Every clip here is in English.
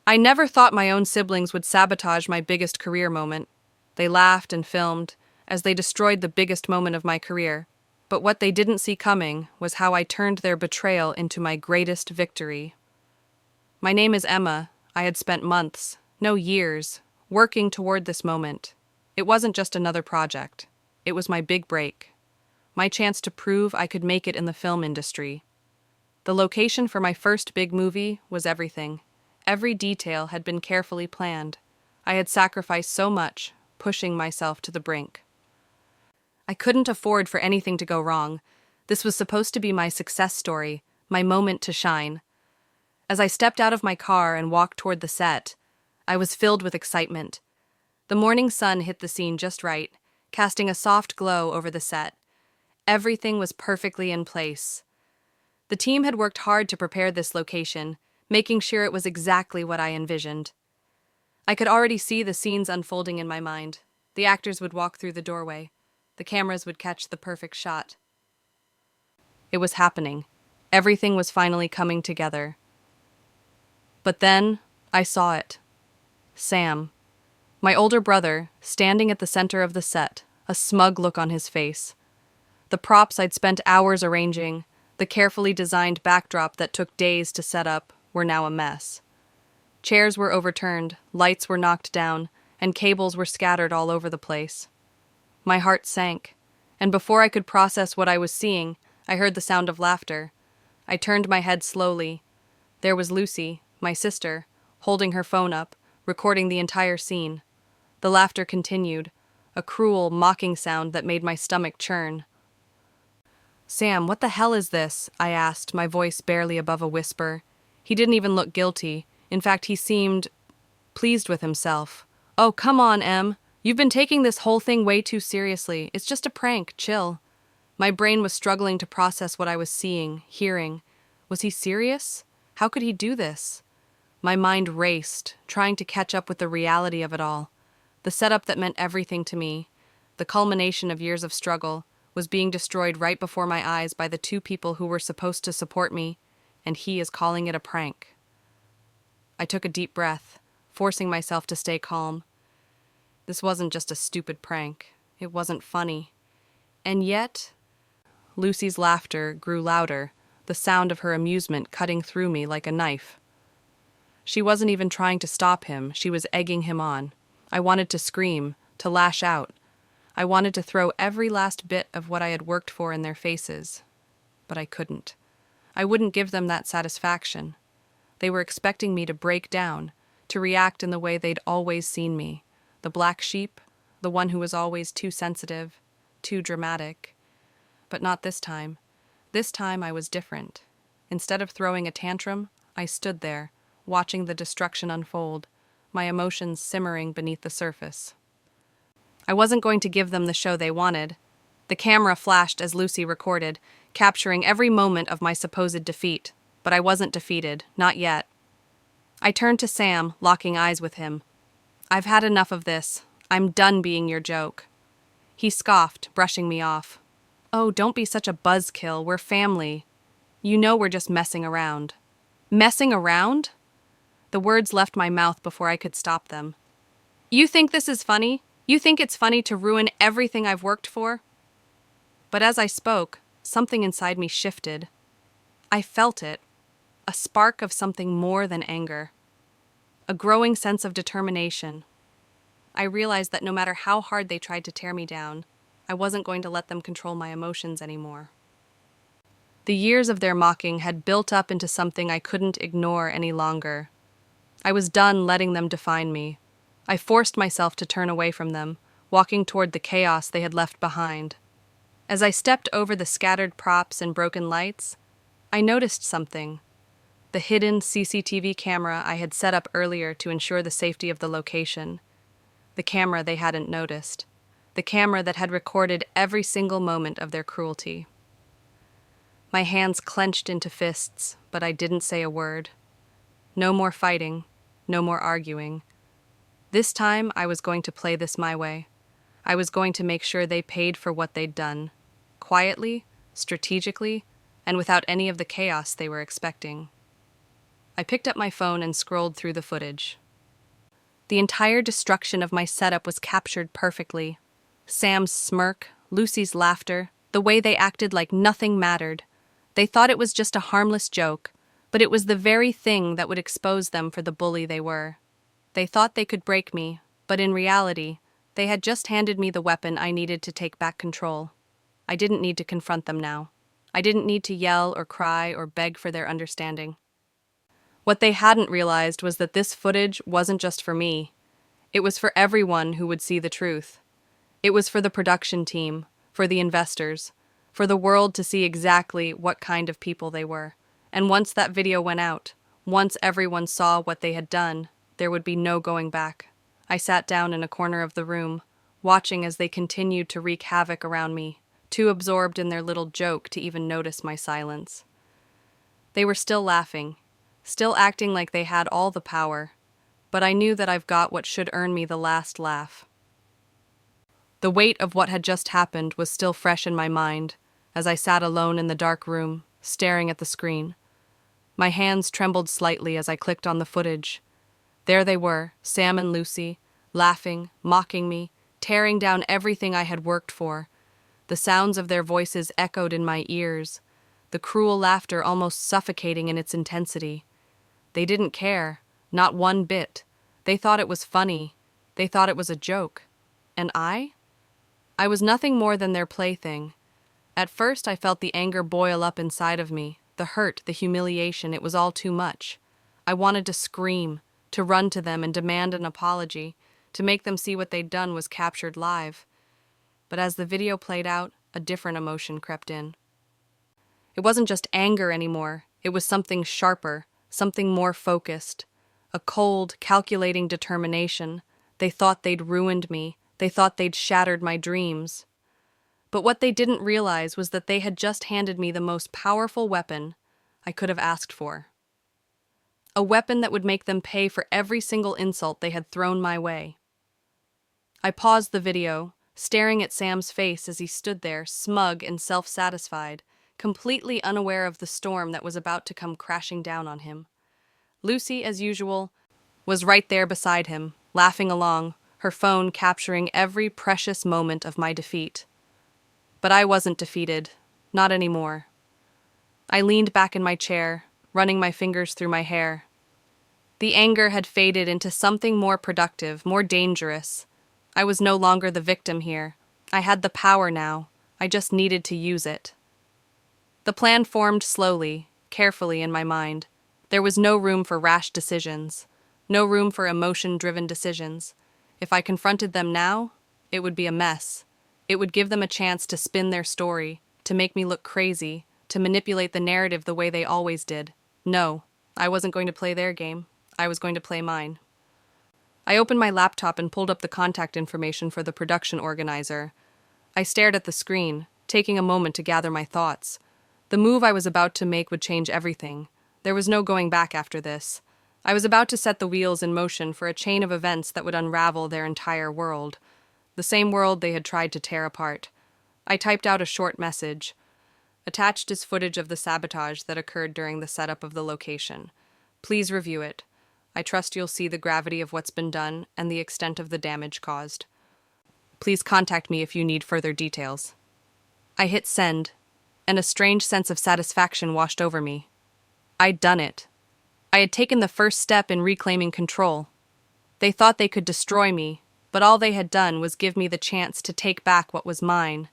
I never thought my own siblings would sabotage my biggest career moment. They laughed and filmed as they destroyed the biggest moment of my career. But what they didn't see coming was how I turned their betrayal into my greatest victory. My name is Emma. I had spent months, no years, working toward this moment. It wasn't just another project. It was my big break. My chance to prove I could make it in the film industry. The location for my first big movie was everything. Every detail had been carefully planned. I had sacrificed so much, pushing myself to the brink. I couldn't afford for anything to go wrong. This was supposed to be my success story, my moment to shine. As I stepped out of my car and walked toward the set, I was filled with excitement. The morning sun hit the scene just right, casting a soft glow over the set. Everything was perfectly in place. The team had worked hard to prepare this location, making sure it was exactly what I envisioned. I could already see the scenes unfolding in my mind. The actors would walk through the doorway. The cameras would catch the perfect shot. It was happening. Everything was finally coming together. But then, I saw it. Sam, my older brother, standing at the center of the set, a smug look on his face. The props I'd spent hours arranging, the carefully designed backdrop that took days to set up, were now a mess. Chairs were overturned, lights were knocked down, and cables were scattered all over the place. My heart sank, and before I could process what I was seeing, I heard the sound of laughter. I turned my head slowly. There was Lucy, my sister, holding her phone up, recording the entire scene. The laughter continued, a cruel, mocking sound that made my stomach churn. "Sam, what the hell is this?" I asked, my voice barely above a whisper. He didn't even look guilty. In fact, he seemed pleased with himself. "Oh, come on, Em. You've been taking this whole thing way too seriously. It's just a prank, chill." My brain was struggling to process what I was seeing, hearing. Was he serious? How could he do this? My mind raced, trying to catch up with the reality of it all. The setup that meant everything to me, the culmination of years of struggle, was being destroyed right before my eyes by the two people who were supposed to support me, and he is calling it a prank. I took a deep breath, forcing myself to stay calm. This wasn't just a stupid prank. It wasn't funny. And yet, Lucy's laughter grew louder, the sound of her amusement cutting through me like a knife. She wasn't even trying to stop him, she was egging him on. I wanted to scream, to lash out. I wanted to throw every last bit of what I had worked for in their faces. But I couldn't. I wouldn't give them that satisfaction. They were expecting me to break down, to react in the way they'd always seen me. The black sheep, the one who was always too sensitive, too dramatic. But not this time. This time I was different. Instead of throwing a tantrum, I stood there, watching the destruction unfold, my emotions simmering beneath the surface. I wasn't going to give them the show they wanted. The camera flashed as Lucy recorded, capturing every moment of my supposed defeat. But I wasn't defeated, not yet. I turned to Sam, locking eyes with him. "I've had enough of this. I'm done being your joke." He scoffed, brushing me off. "Oh, don't be such a buzzkill. We're family. You know we're just messing around." "Messing around?" The words left my mouth before I could stop them. "You think this is funny? You think it's funny to ruin everything I've worked for?" But as I spoke, something inside me shifted. I felt it, a spark of something more than anger, a growing sense of determination. I realized that no matter how hard they tried to tear me down, I wasn't going to let them control my emotions anymore. The years of their mocking had built up into something I couldn't ignore any longer. I was done letting them define me. I forced myself to turn away from them, walking toward the chaos they had left behind. As I stepped over the scattered props and broken lights, I noticed something. The hidden CCTV camera I had set up earlier to ensure the safety of the location. The camera they hadn't noticed. The camera that had recorded every single moment of their cruelty. My hands clenched into fists, but I didn't say a word. No more fighting, no more arguing. This time, I was going to play this my way. I was going to make sure they paid for what they'd done. Quietly, strategically, and without any of the chaos they were expecting. I I picked up my phone and scrolled through the footage. The entire destruction of my setup was captured perfectly. Sam's smirk, Lucy's laughter, the way they acted like nothing mattered. They thought it was just a harmless joke, but it was the very thing that would expose them for the bully they were. They thought they could break me, but in reality, they had just handed me the weapon I needed to take back control. I didn't need to confront them now. I didn't need to yell or cry or beg for their understanding. What they hadn't realized was that this footage wasn't just for me. It was for everyone who would see the truth. It was for the production team, for the investors, for the world to see exactly what kind of people they were. And once that video went out, once everyone saw what they had done, there would be no going back. I sat down in a corner of the room, watching as they continued to wreak havoc around me, too absorbed in their little joke to even notice my silence. They were still laughing, still acting like they had all the power, but I knew that I've got what should earn me the last laugh. The weight of what had just happened was still fresh in my mind as I sat alone in the dark room, staring at the screen. My hands trembled slightly as I clicked on the footage. There they were, Sam and Lucy, laughing, mocking me, tearing down everything I had worked for. The sounds of their voices echoed in my ears, the cruel laughter almost suffocating in its intensity. They didn't care, not one bit. They thought it was funny. They thought it was a joke. And I? I was nothing more than their plaything. At first I felt the anger boil up inside of me, the hurt, the humiliation. It was all too much. I wanted to scream, to run to them and demand an apology, to make them see what they'd done was captured live. But as the video played out, a different emotion crept in. It wasn't just anger anymore. It was something sharper, something more focused. A cold, calculating determination. They thought they'd ruined me. They thought they'd shattered my dreams. But what they didn't realize was that they had just handed me the most powerful weapon I could have asked for. A weapon that would make them pay for every single insult they had thrown my way. I paused the video, staring at Sam's face as he stood there, smug and self-satisfied, completely unaware of the storm that was about to come crashing down on him. Lucy, as usual, was right there beside him, laughing along, her phone capturing every precious moment of my defeat. But I wasn't defeated, not anymore. I leaned back in my chair, running my fingers through my hair. The anger had faded into something more productive, more dangerous. I was no longer the victim here. I had the power now. I just needed to use it. The plan formed slowly, carefully in my mind. There was no room for rash decisions, no room for emotion-driven decisions. If I confronted them now, it would be a mess. It would give them a chance to spin their story, to make me look crazy, to manipulate the narrative the way they always did. No, I wasn't going to play their game. I was going to play mine. I opened my laptop and pulled up the contact information for the production organizer. I stared at the screen, taking a moment to gather my thoughts. The move I was about to make would change everything. There was no going back after this. I was about to set the wheels in motion for a chain of events that would unravel their entire world. The same world they had tried to tear apart. I typed out a short message. Attached is footage of the sabotage that occurred during the setup of the location. Please review it. I trust you'll see the gravity of what's been done and the extent of the damage caused. Please contact me if you need further details. I hit send, and a strange sense of satisfaction washed over me. I'd done it. I had taken the first step in reclaiming control. They thought they could destroy me, but all they had done was give me the chance to take back what was mine.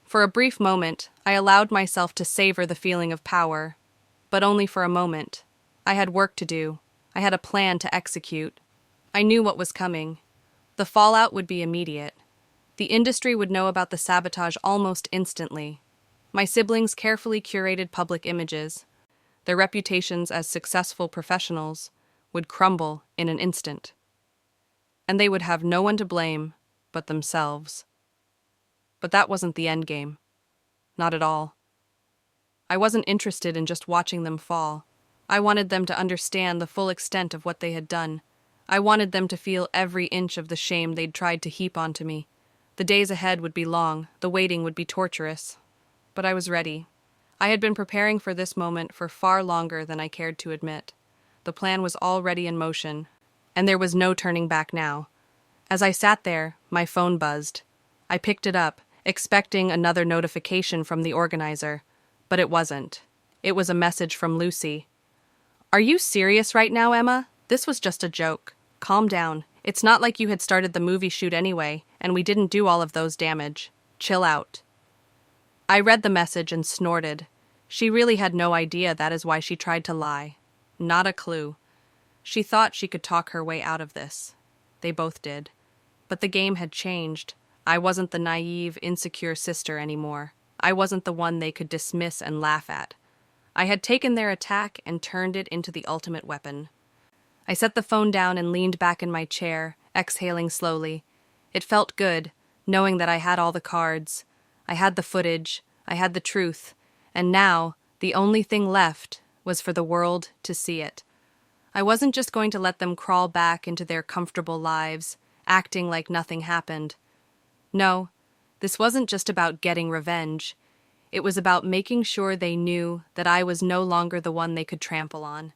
For a brief moment, I allowed myself to savor the feeling of power, but only for a moment. I had work to do. I had a plan to execute. I knew what was coming. The fallout would be immediate. The industry would know about the sabotage almost instantly. My siblings carefully curated public images. Their reputations as successful professionals would crumble in an instant. And they would have no one to blame but themselves. But that wasn't the end game. Not at all. I wasn't interested in just watching them fall. I wanted them to understand the full extent of what they had done. I wanted them to feel every inch of the shame they'd tried to heap onto me. The days ahead would be long, the waiting would be torturous. But I was ready. I had been preparing for this moment for far longer than I cared to admit. The plan was already in motion, and there was no turning back now. As I sat there, my phone buzzed. I picked it up, expecting another notification from the organizer, but it wasn't. It was a message from Lucy. "Are you serious right now, Emma? This was just a joke. Calm down. It's not like you had started the movie shoot anyway, and we didn't do all of those damage. Chill out." I read the message and snorted. She really had no idea that is why she tried to lie. Not a clue. She thought she could talk her way out of this. They both did. But the game had changed. I wasn't the naive, insecure sister anymore. I wasn't the one they could dismiss and laugh at. I had taken their attack and turned it into the ultimate weapon. I set the phone down and leaned back in my chair, exhaling slowly. It felt good, knowing that I had all the cards. I had the footage, I had the truth, and now the only thing left was for the world to see it. I wasn't just going to let them crawl back into their comfortable lives, acting like nothing happened. No, this wasn't just about getting revenge. It was about making sure they knew that I was no longer the one they could trample on.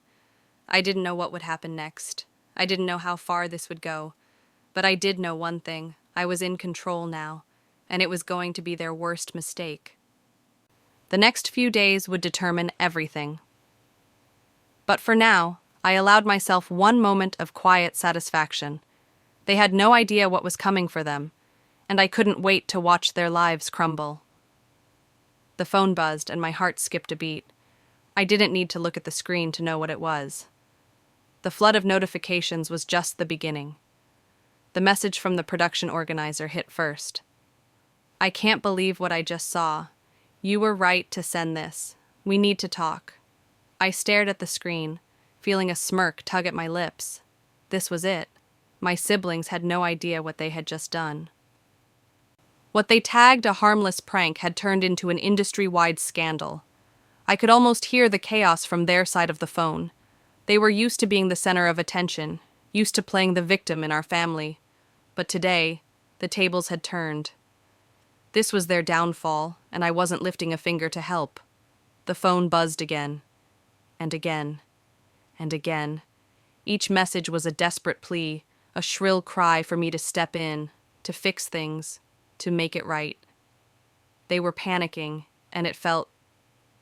I didn't know what would happen next. I didn't know how far this would go. But I did know one thing. I was in control now, and it was going to be their worst mistake. The next few days would determine everything. But for now, I allowed myself one moment of quiet satisfaction. They had no idea what was coming for them, and I couldn't wait to watch their lives crumble. The phone buzzed and my heart skipped a beat. I didn't need to look at the screen to know what it was. The flood of notifications was just the beginning. The message from the production organizer hit first. "I can't believe what I just saw. You were right to send this. We need to talk." I stared at the screen, feeling a smirk tug at my lips. This was it. My siblings had no idea what they had just done. What they tagged a harmless prank had turned into an industry-wide scandal. I could almost hear the chaos from their side of the phone. They were used to being the center of attention, used to playing the victim in our family. But today, the tables had turned. This was their downfall, and I wasn't lifting a finger to help. The phone buzzed again, and again, and again. Each message was a desperate plea, a shrill cry for me to step in, to fix things, to make it right. They were panicking, and it felt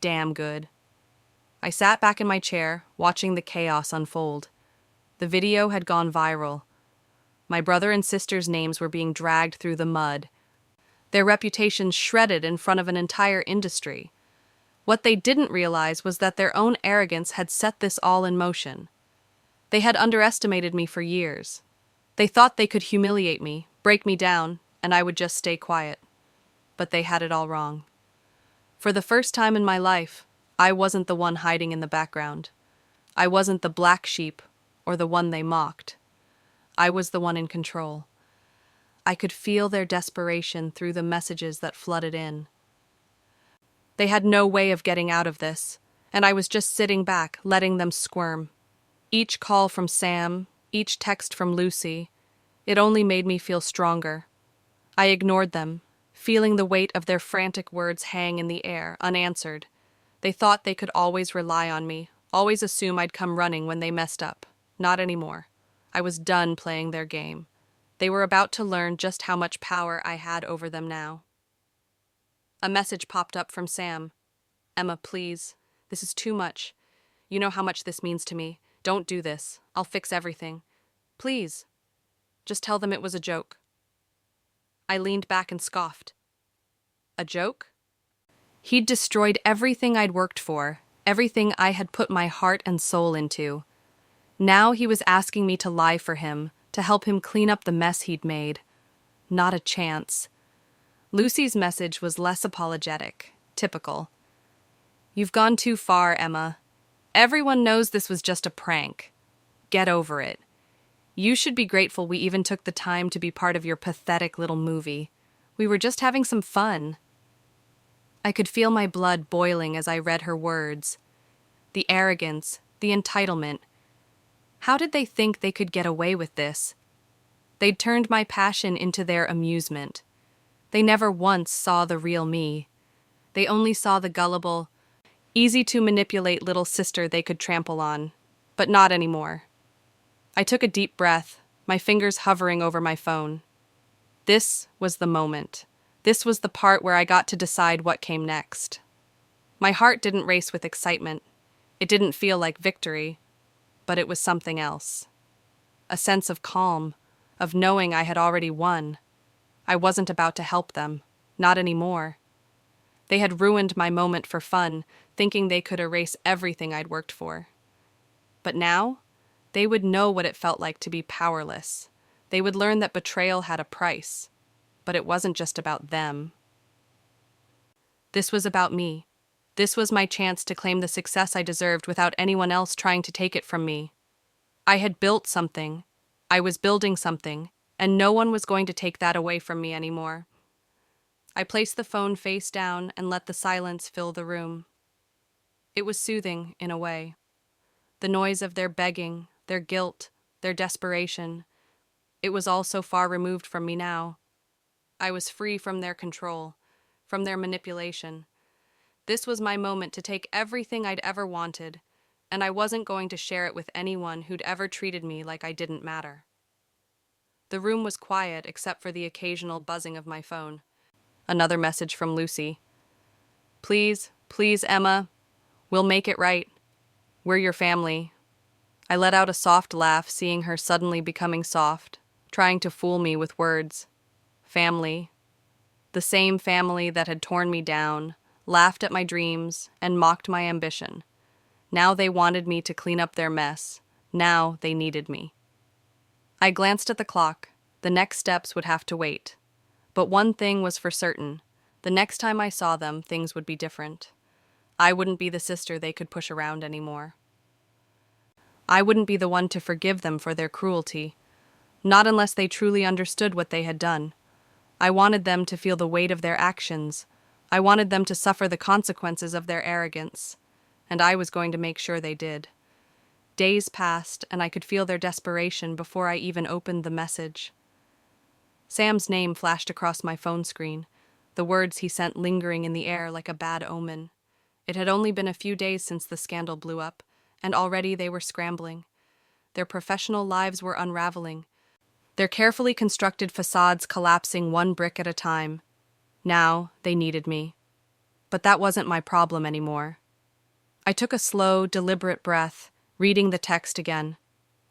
damn good. I sat back in my chair, watching the chaos unfold. The video had gone viral. My brother and sister's names were being dragged through the mud, their reputations shredded in front of an entire industry. What they didn't realize was that their own arrogance had set this all in motion. They had underestimated me for years. They thought they could humiliate me, break me down, and I would just stay quiet. But they had it all wrong. For the first time in my life, I wasn't the one hiding in the background. I wasn't the black sheep or the one they mocked. I was the one in control. I could feel their desperation through the messages that flooded in. They had no way of getting out of this, and I was just sitting back, letting them squirm. Each call from Sam, each text from Lucy, it only made me feel stronger. I ignored them, feeling the weight of their frantic words hang in the air, unanswered. They thought they could always rely on me, always assume I'd come running when they messed up. Not anymore. I was done playing their game. They were about to learn just how much power I had over them now. A message popped up from Sam. "Emma, please. This is too much. You know how much this means to me. Don't do this. I'll fix everything. Please. Just tell them it was a joke." I leaned back and scoffed. A joke? He'd destroyed everything I'd worked for, everything I had put my heart and soul into. Now he was asking me to lie for him, to help him clean up the mess he'd made. Not a chance. Lucy's message was less apologetic, typical. "You've gone too far, Emma. Everyone knows this was just a prank. Get over it. You should be grateful we even took the time to be part of your pathetic little movie. We were just having some fun." I could feel my blood boiling as I read her words. The arrogance, the entitlement. How did they think they could get away with this? They'd turned my passion into their amusement. They never once saw the real me. They only saw the gullible, easy-to-manipulate little sister they could trample on. But not anymore. I took a deep breath, my fingers hovering over my phone. This was the moment. This was the part where I got to decide what came next. My heart didn't race with excitement. It didn't feel like victory, but it was something else. A sense of calm, of knowing I had already won. I wasn't about to help them, not anymore. They had ruined my moment for fun, thinking they could erase everything I'd worked for. But now, they would know what it felt like to be powerless. They would learn that betrayal had a price, but it wasn't just about them. This was about me. This was my chance to claim the success I deserved without anyone else trying to take it from me. I had built something. I was building something, and no one was going to take that away from me anymore. I placed the phone face down and let the silence fill the room. It was soothing, in a way. The noise of their begging, their guilt, their desperation. It was all so far removed from me now. I was free from their control, from their manipulation. This was my moment to take everything I'd ever wanted, and I wasn't going to share it with anyone who'd ever treated me like I didn't matter. The room was quiet except for the occasional buzzing of my phone. Another message from Lucy. Please, please, Emma. We'll make it right. We're your family. I let out a soft laugh, seeing her suddenly becoming soft, trying to fool me with words. Family. The same family that had torn me down, laughed at my dreams, and mocked my ambition. Now they wanted me to clean up their mess. Now they needed me. I glanced at the clock. The next steps would have to wait. But one thing was for certain. The next time I saw them, things would be different. I wouldn't be the sister they could push around anymore. I wouldn't be the one to forgive them for their cruelty. Not unless they truly understood what they had done. I wanted them to feel the weight of their actions. I wanted them to suffer the consequences of their arrogance. And I was going to make sure they did. Days passed, and I could feel their desperation before I even opened the message. Sam's name flashed across my phone screen, the words he sent lingering in the air like a bad omen. It had only been a few days since the scandal blew up, and already they were scrambling. Their professional lives were unraveling, their carefully constructed facades collapsing one brick at a time. Now they needed me. But that wasn't my problem anymore. I took a slow, deliberate breath, reading the text again.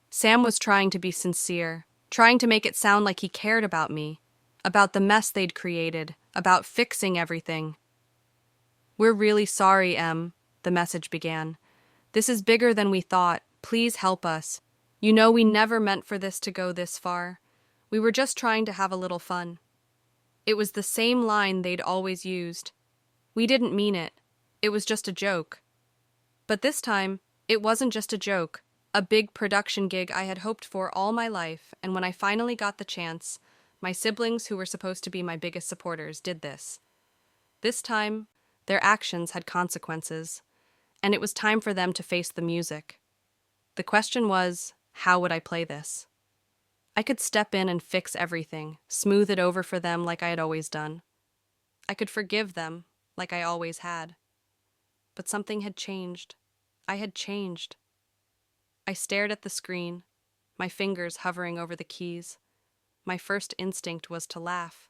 Sam was trying to be sincere, trying to make it sound like he cared about me, about the mess they'd created, about fixing everything. We're really sorry, Em, the message began. This is bigger than we thought. Please help us. You know we never meant for this to go this far. We were just trying to have a little fun. It was the same line they'd always used. We didn't mean it. It was just a joke. But this time, it wasn't just a joke. A big production gig I had hoped for all my life, and when I finally got the chance, my siblings, who were supposed to be my biggest supporters, did this. This time, their actions had consequences, and it was time for them to face the music. The question was, how would I play this? I could step in and fix everything, smooth it over for them like I had always done. I could forgive them like I always had. But something had changed. I had changed. I stared at the screen, my fingers hovering over the keys. My first instinct was to laugh.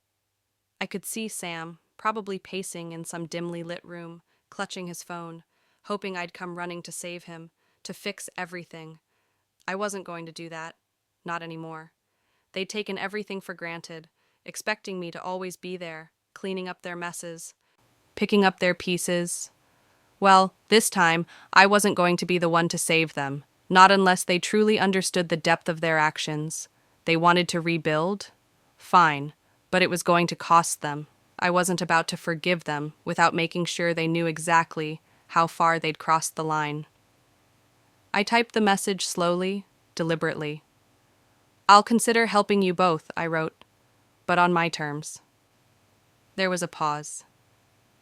I could see Sam, probably pacing in some dimly lit room, clutching his phone, hoping I'd come running to save him, to fix everything. I wasn't going to do that. Not anymore. They'd taken everything for granted, expecting me to always be there, cleaning up their messes, picking up their pieces. Well, this time, I wasn't going to be the one to save them, not unless they truly understood the depth of their actions. They wanted to rebuild? Fine, but it was going to cost them. I wasn't about to forgive them without making sure they knew exactly how far they'd crossed the line. I typed the message slowly, deliberately. I'll consider helping you both, I wrote, but on my terms. There was a pause.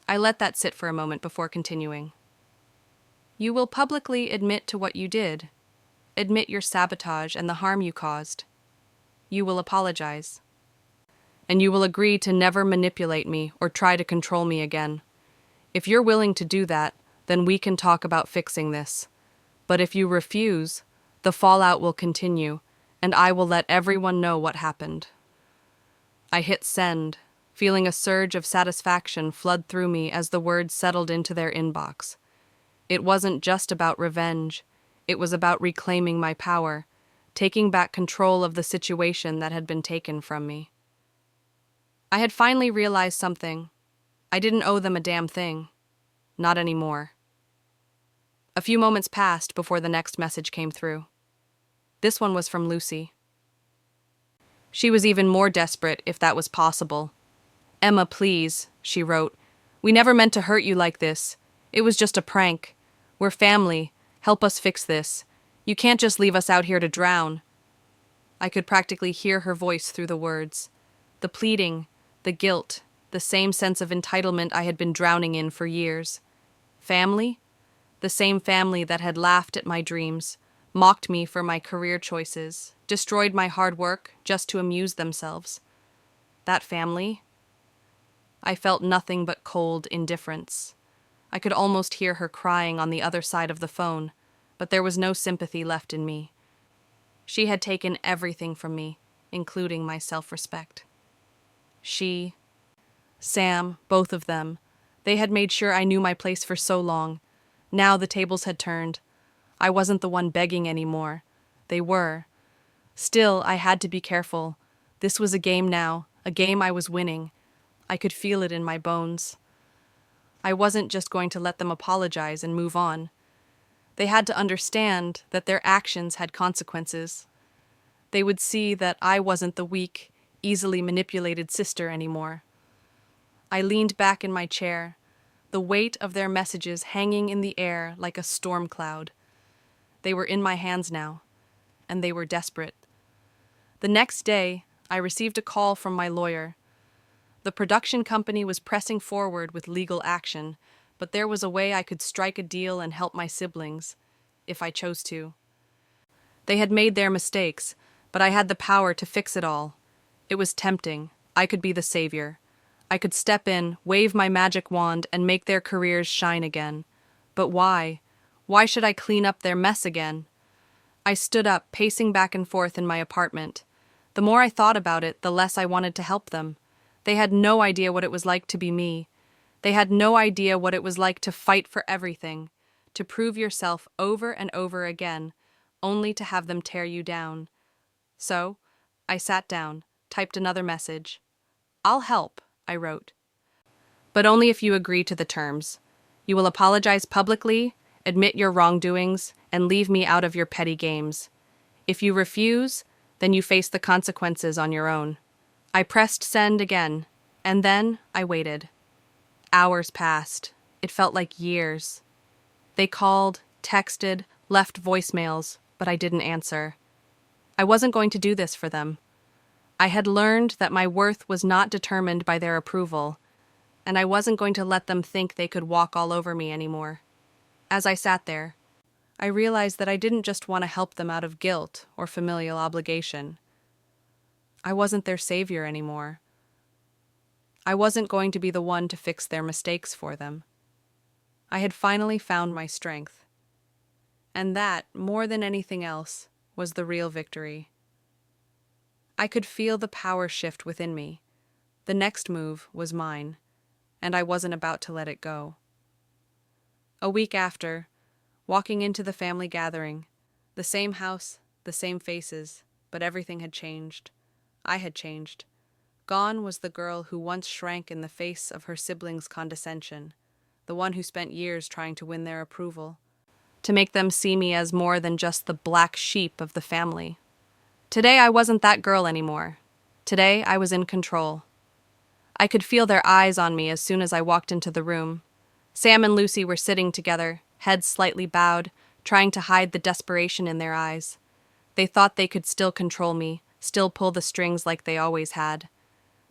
I let that sit for a moment before continuing. You will publicly admit to what you did, admit your sabotage and the harm you caused. You will apologize. And you will agree to never manipulate me or try to control me again. If you're willing to do that, then we can talk about fixing this. But if you refuse, the fallout will continue, and I will let everyone know what happened." I hit send, feeling a surge of satisfaction flood through me as the words settled into their inbox. It wasn't just about revenge. It was about reclaiming my power, taking back control of the situation that had been taken from me. I had finally realized something. I didn't owe them a damn thing. Not anymore. A few moments passed before the next message came through. This one was from Lucy. She was even more desperate, if that was possible. "Emma, please," she wrote. "We never meant to hurt you like this. It was just a prank. We're family. Help us fix this. You can't just leave us out here to drown." I could practically hear her voice through the words. The pleading, the guilt, the same sense of entitlement I had been drowning in for years. Family? The same family that had laughed at my dreams, mocked me for my career choices, destroyed my hard work just to amuse themselves. That family? I felt nothing but cold indifference. I could almost hear her crying on the other side of the phone, but there was no sympathy left in me. She had taken everything from me, including my self-respect. She, Sam, both of them, they had made sure I knew my place for so long. Now the tables had turned. I wasn't the one begging anymore. They were. Still, I had to be careful. This was a game now, a game I was winning. I could feel it in my bones. I wasn't just going to let them apologize and move on. They had to understand that their actions had consequences. They would see that I wasn't the weak, easily manipulated sister anymore. I leaned back in my chair, the weight of their messages hanging in the air like a storm cloud. They were in my hands now, and they were desperate. The next day, I received a call from my lawyer. The production company was pressing forward with legal action, but there was a way I could strike a deal and help my siblings, if I chose to. They had made their mistakes, but I had the power to fix it all. It was tempting. I could be the savior. I could step in, wave my magic wand, and make their careers shine again. But why? Why should I clean up their mess again? I stood up, pacing back and forth in my apartment. The more I thought about it, the less I wanted to help them. They had no idea what it was like to be me. They had no idea what it was like to fight for everything, to prove yourself over and over again, only to have them tear you down. So, I sat down, typed another message. "I'll help," I wrote. "But only if you agree to the terms. You will apologize publicly, admit your wrongdoings, and leave me out of your petty games. If you refuse, then you face the consequences on your own." I pressed send again, and then I waited. Hours passed. It felt like years. They called, texted, left voicemails, but I didn't answer. I wasn't going to do this for them. I had learned that my worth was not determined by their approval, and I wasn't going to let them think they could walk all over me anymore. As I sat there, I realized that I didn't just want to help them out of guilt or familial obligation. I wasn't their savior anymore. I wasn't going to be the one to fix their mistakes for them. I had finally found my strength. And that, more than anything else, was the real victory. I could feel the power shift within me. The next move was mine, and I wasn't about to let it go. A week after, walking into the family gathering, the same house, the same faces, but everything had changed. I had changed. Gone was the girl who once shrank in the face of her siblings' condescension, the one who spent years trying to win their approval, to make them see me as more than just the black sheep of the family. Today I wasn't that girl anymore. Today I was in control. I could feel their eyes on me as soon as I walked into the room. Sam and Lucy were sitting together, heads slightly bowed, trying to hide the desperation in their eyes. They thought they could still control me, still pull the strings like they always had.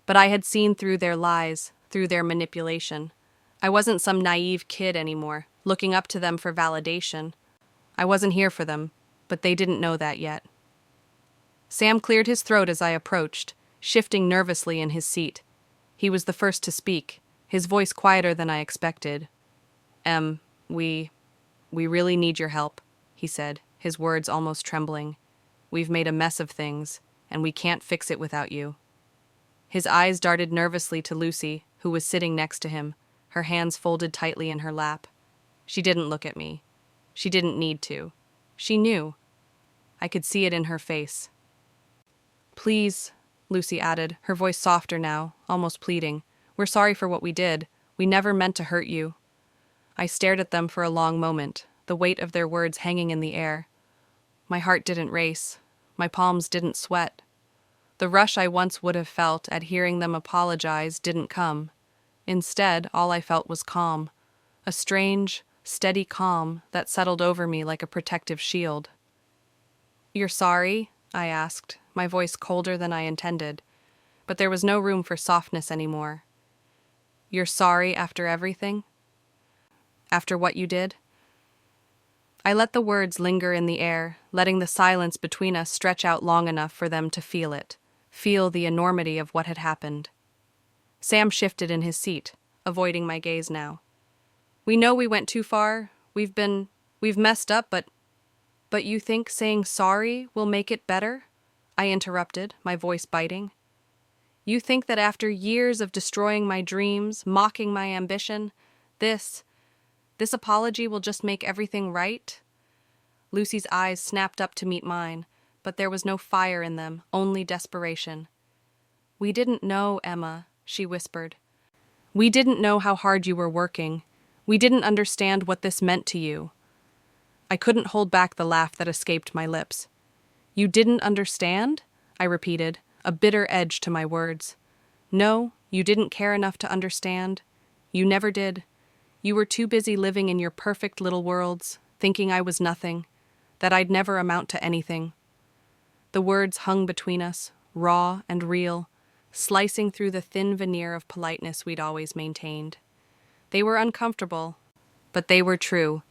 But I had seen through their lies, through their manipulation. I wasn't some naive kid anymore, looking up to them for validation. I wasn't here for them, but they didn't know that yet. Sam cleared his throat as I approached, shifting nervously in his seat. He was the first to speak, his voice quieter than I expected. We really need your help," he said, his words almost trembling. "We've made a mess of things, and we can't fix it without you." His eyes darted nervously to Lucy, who was sitting next to him, her hands folded tightly in her lap. She didn't look at me. She didn't need to. She knew. I could see it in her face. "Please," Lucy added, her voice softer now, almost pleading. "We're sorry for what we did. We never meant to hurt you." I stared at them for a long moment, the weight of their words hanging in the air. My heart didn't race. My palms didn't sweat. The rush I once would have felt at hearing them apologize didn't come. Instead, all I felt was calm, a strange, steady calm that settled over me like a protective shield. "You're sorry?" I asked, my voice colder than I intended, but there was no room for softness anymore. "You're sorry after everything? After what you did?" I let the words linger in the air, letting the silence between us stretch out long enough for them to feel the enormity of what had happened. Sam shifted in his seat, avoiding my gaze now. "We know we went too far. We've messed up, but you think saying sorry will make it better?" I interrupted, my voice biting. "You think that after years of destroying my dreams, mocking my ambition, this apology will just make everything right?" Lucy's eyes snapped up to meet mine, but there was no fire in them, only desperation. "We didn't know, Emma," she whispered. "We didn't know how hard you were working. We didn't understand what this meant to you." I couldn't hold back the laugh that escaped my lips. "You didn't understand?" I repeated, a bitter edge to my words. "No, you didn't care enough to understand. You never did. You were too busy living in your perfect little worlds, thinking I was nothing, that I'd never amount to anything." The words hung between us, raw and real, slicing through the thin veneer of politeness we'd always maintained. They were uncomfortable, but they were true,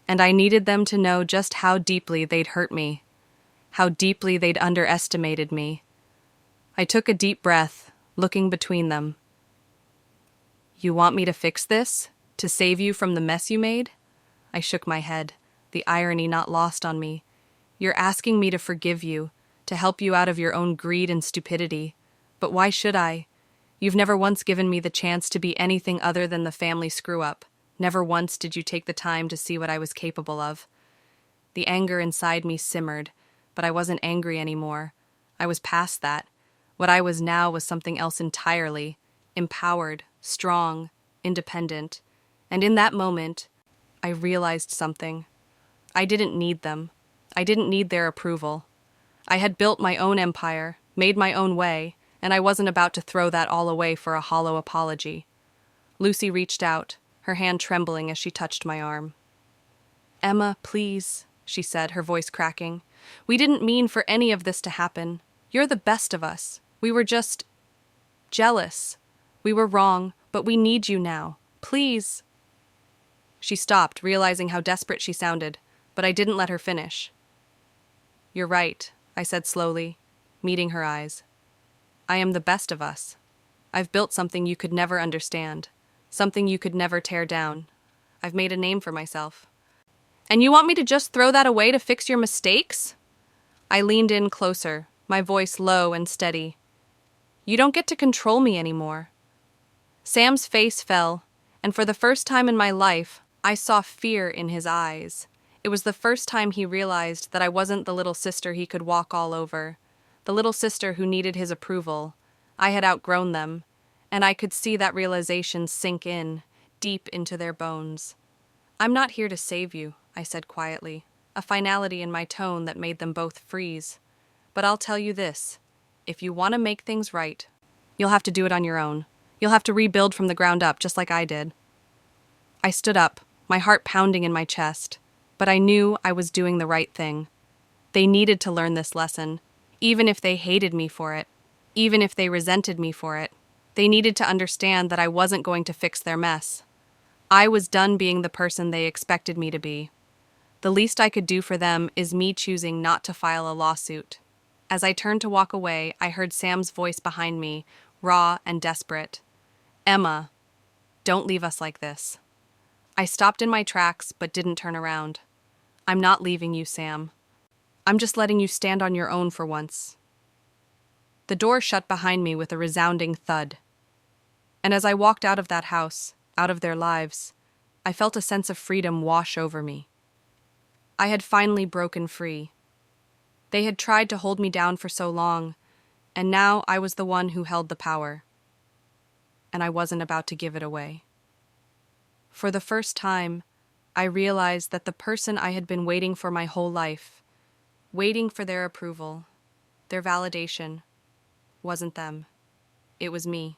and I needed them to know just how deeply they'd hurt me, how deeply they'd underestimated me. I took a deep breath, looking between them. "You want me to fix this? To save you from the mess you made?" I shook my head, the irony not lost on me. "You're asking me to forgive you, to help you out of your own greed and stupidity. But why should I? You've never once given me the chance to be anything other than the family screw-up. Never once did you take the time to see what I was capable of." The anger inside me simmered, but I wasn't angry anymore. I was past that. What I was now was something else entirely, empowered, strong, independent. And in that moment, I realized something. I didn't need them. I didn't need their approval. I had built my own empire, made my own way, and I wasn't about to throw that all away for a hollow apology. Lucy reached out, her hand trembling as she touched my arm. "Emma, please," she said, her voice cracking. "We didn't mean for any of this to happen. You're the best of us. We were just jealous. We were wrong, but we need you now. Please." She stopped, realizing how desperate she sounded, but I didn't let her finish. "You're right," I said slowly, meeting her eyes. "I am the best of us. I've built something you could never understand, something you could never tear down. I've made a name for myself. And you want me to just throw that away to fix your mistakes?" I leaned in closer, my voice low and steady. "You don't get to control me anymore." Sam's face fell, and for the first time in my life, I saw fear in his eyes. It was the first time he realized that I wasn't the little sister he could walk all over, the little sister who needed his approval. I had outgrown them, and I could see that realization sink in, deep into their bones. "I'm not here to save you," I said quietly, a finality in my tone that made them both freeze. "But I'll tell you this. If you want to make things right, you'll have to do it on your own. You'll have to rebuild from the ground up, just like I did." I stood up, my heart pounding in my chest, but I knew I was doing the right thing. They needed to learn this lesson, even if they hated me for it, even if they resented me for it. They needed to understand that I wasn't going to fix their mess. I was done being the person they expected me to be. The least I could do for them is me choosing not to file a lawsuit. As I turned to walk away, I heard Sam's voice behind me, raw and desperate. "Emma, don't leave us like this." I stopped in my tracks but didn't turn around. I'm not leaving you, Sam. I'm just letting you stand on your own for once. The door shut behind me with a resounding thud. And as I walked out of that house, out of their lives, I felt a sense of freedom wash over me. I had finally broken free. They had tried to hold me down for so long, and now I was the one who held the power. And I wasn't about to give it away. For the first time, I realized that the person I had been waiting for my whole life, waiting for their approval, their validation, wasn't them. It was me.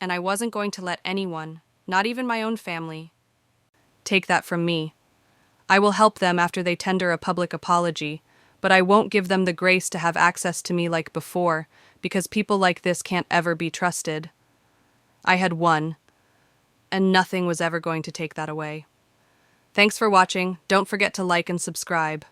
And I wasn't going to let anyone, not even my own family, take that from me. I will help them after they tender a public apology, but I won't give them the grace to have access to me like before, because people like this can't ever be trusted. I had won, and nothing was ever going to take that away. Thanks for watching. Don't forget to like and subscribe.